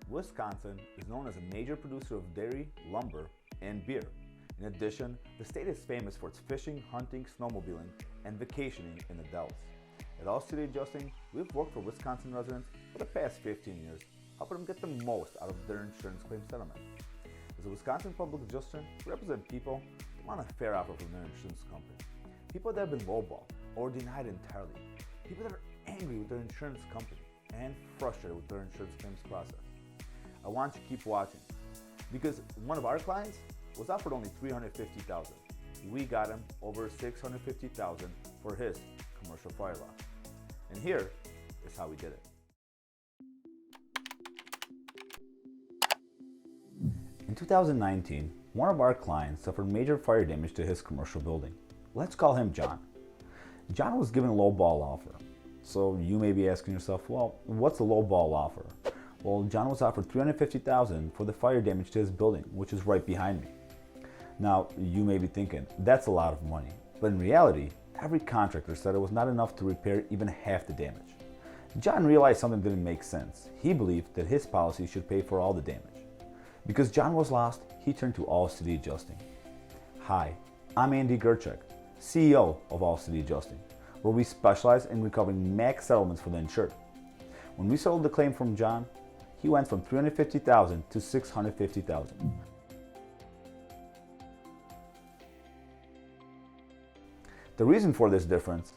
Wisconsin is known as a major producer of dairy, lumber, and beer. In addition, the state is famous for its fishing, hunting, snowmobiling, and vacationing in the Dells. At All City Adjusting, we've worked for Wisconsin residents for the past 15 years, helping them get the most out of their insurance claim settlement. As a Wisconsin public adjuster, we represent people who want a fair offer from their insurance company. People that have been lowballed or denied entirely. People that are angry with their insurance company and frustrated with their insurance claims process. I want you to keep watching because one of our clients was offered only $350,000. We got him over $650,000 for his commercial fire loss. And here is how we did it. In 2019, one of our clients suffered major fire damage to his commercial building. Let's call him John. John was given a low ball offer. So you may be asking yourself, well, what's a low ball offer? Well, John was offered $350,000 for the fire damage to his building, which is right behind me. Now, you may be thinking, that's a lot of money. But in reality, every contractor said it was not enough to repair even half the damage. John realized something didn't make sense. He believed that his policy should pay for all the damage. Because John was lost, he turned to All City Adjusting. Hi, I'm Andy Gerchek, CEO of All City Adjusting, where we specialize in recovering max settlements for the insured. When we settled the claim from John, he went from $350,000 to $650,000. The reason for this difference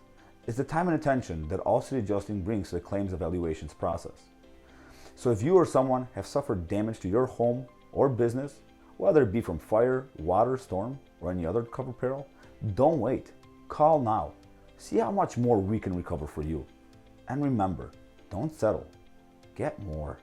is the time and attention that All City Adjusting brings to the claims evaluations process. So if you or someone have suffered damage to your home or business, whether it be from fire, water, storm, or any other covered peril, don't wait. Call now. See how much more we can recover for you. And remember, don't settle. Get more.